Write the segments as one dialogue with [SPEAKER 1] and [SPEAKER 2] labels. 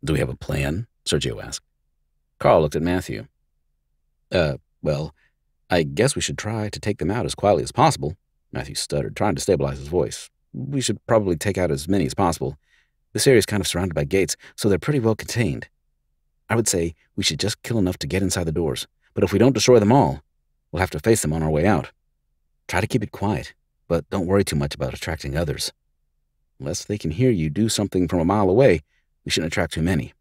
[SPEAKER 1] Do we have a plan? Sergio asked. Carl looked at Matthew. Well, I guess we should try to take them out as quietly as possible. Matthew stuttered, trying to stabilize his voice. We should probably take out as many as possible. This area is kind of surrounded by gates, so they're pretty well contained. I would say we should just kill enough to get inside the doors, but if we don't destroy them all, we'll have to face them on our way out. Try to keep it quiet, but don't worry too much about attracting others. Unless they can hear you do something from a mile away, we shouldn't attract too many.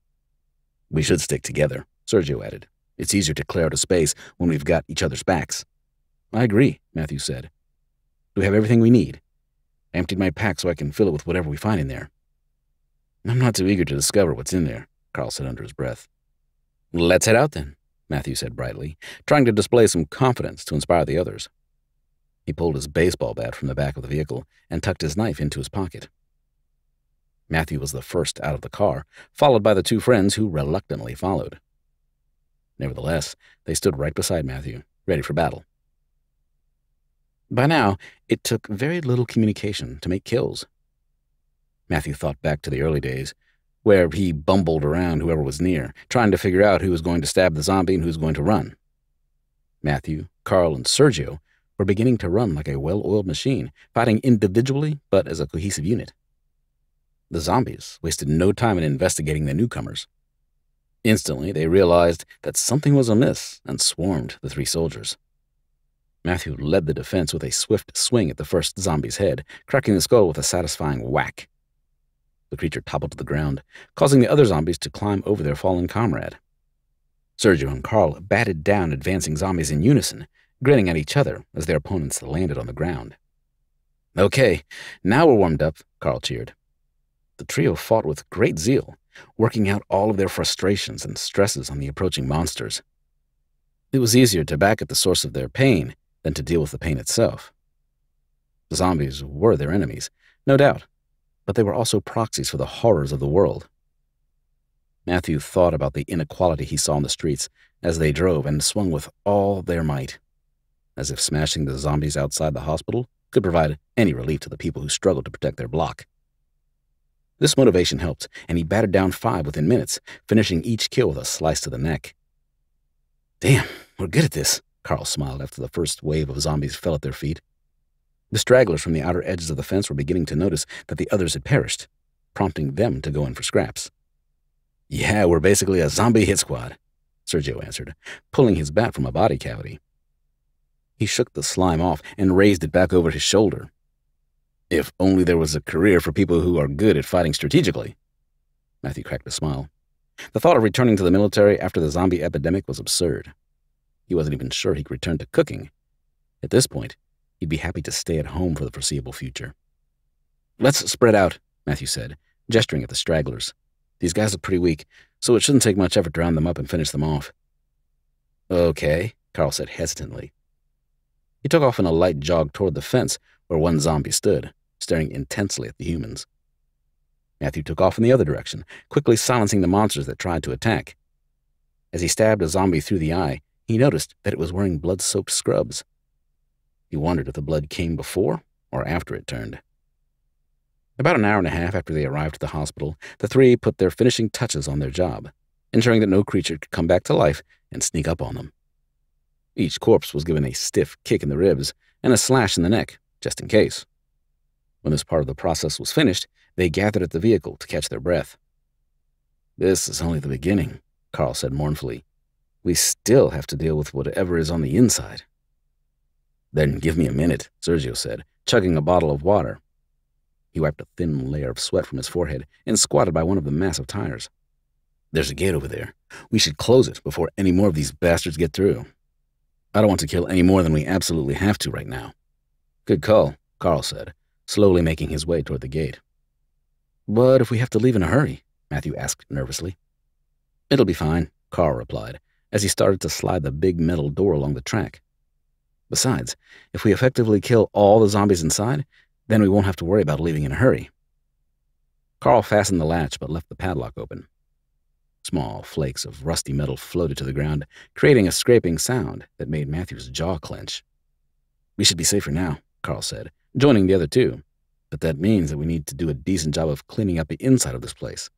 [SPEAKER 1] We should stick together, Sergio added. It's easier to clear out a space when we've got each other's backs. I agree, Matthew said. Do we have everything we need? I emptied my pack so I can fill it with whatever we find in there. I'm not too eager to discover what's in there, Carl said under his breath. Let's head out then, Matthew said brightly, trying to display some confidence to inspire the others. He pulled his baseball bat from the back of the vehicle and tucked his knife into his pocket. Matthew was the first out of the car, followed by the two friends who reluctantly followed. Nevertheless, they stood right beside Matthew, ready for battle. By now, it took very little communication to make kills. Matthew thought back to the early days, where he bumbled around whoever was near, trying to figure out who was going to stab the zombie and who was going to run. Matthew, Carl, and Sergio were beginning to run like a well-oiled machine, fighting individually but as a cohesive unit. The zombies wasted no time in investigating the newcomers. Instantly, they realized that something was amiss and swarmed the three soldiers. Matthew led the defense with a swift swing at the first zombie's head, cracking the skull with a satisfying whack. The creature toppled to the ground, causing the other zombies to climb over their fallen comrade. Sergio and Carl batted down advancing zombies in unison, grinning at each other as their opponents landed on the ground. Okay, now we're warmed up, Carl cheered. The trio fought with great zeal, working out all of their frustrations and stresses on the approaching monsters. It was easier to back at the source of their pain than to deal with the pain itself. The zombies were their enemies, no doubt, but they were also proxies for the horrors of the world. Matthew thought about the inequality he saw in the streets as they drove and swung with all their might, as if smashing the zombies outside the hospital could provide any relief to the people who struggled to protect their block. This motivation helped, and he batted down 5 within minutes, finishing each kill with a slice to the neck. Damn, we're good at this, Carl smiled after the first wave of zombies fell at their feet. The stragglers from the outer edges of the fence were beginning to notice that the others had perished, prompting them to go in for scraps. Yeah, we're basically a zombie hit squad, Sergio answered, pulling his bat from a body cavity. He shook the slime off and raised it back over his shoulder. If only there was a career for people who are good at fighting strategically. Matthew cracked a smile. The thought of returning to the military after the zombie epidemic was absurd. He wasn't even sure he could return to cooking. At this point, he'd be happy to stay at home for the foreseeable future. Let's spread out, Matthew said, gesturing at the stragglers. These guys look pretty weak, so it shouldn't take much effort to round them up and finish them off. Okay, Carl said hesitantly. He took off in a light jog toward the fence where one zombie stood, staring intensely at the humans. Matthew took off in the other direction, quickly silencing the monsters that tried to attack. As he stabbed a zombie through the eye, he noticed that it was wearing blood-soaked scrubs. He wondered if the blood came before or after it turned. About an hour and a half after they arrived at the hospital, the three put their finishing touches on their job, ensuring that no creature could come back to life and sneak up on them. Each corpse was given a stiff kick in the ribs and a slash in the neck, just in case. When this part of the process was finished, they gathered at the vehicle to catch their breath. This is only the beginning, Carl said mournfully. We still have to deal with whatever is on the inside. Then give me a minute, Sergio said, chugging a bottle of water. He wiped a thin layer of sweat from his forehead and squatted by one of the massive tires. There's a gate over there. We should close it before any more of these bastards get through. I don't want to kill any more than we absolutely have to right now. Good call, Carl said, slowly making his way toward the gate. But if we have to leave in a hurry? Matthew asked nervously. It'll be fine, Carl replied, as he started to slide the big metal door along the track. Besides, if we effectively kill all the zombies inside, then we won't have to worry about leaving in a hurry. Carl fastened the latch but left the padlock open. Small flakes of rusty metal floated to the ground, creating a scraping sound that made Matthew's jaw clench. We should be safer now, Carl said, joining the other two, but that means that we need to do a decent job of cleaning up the inside of this place.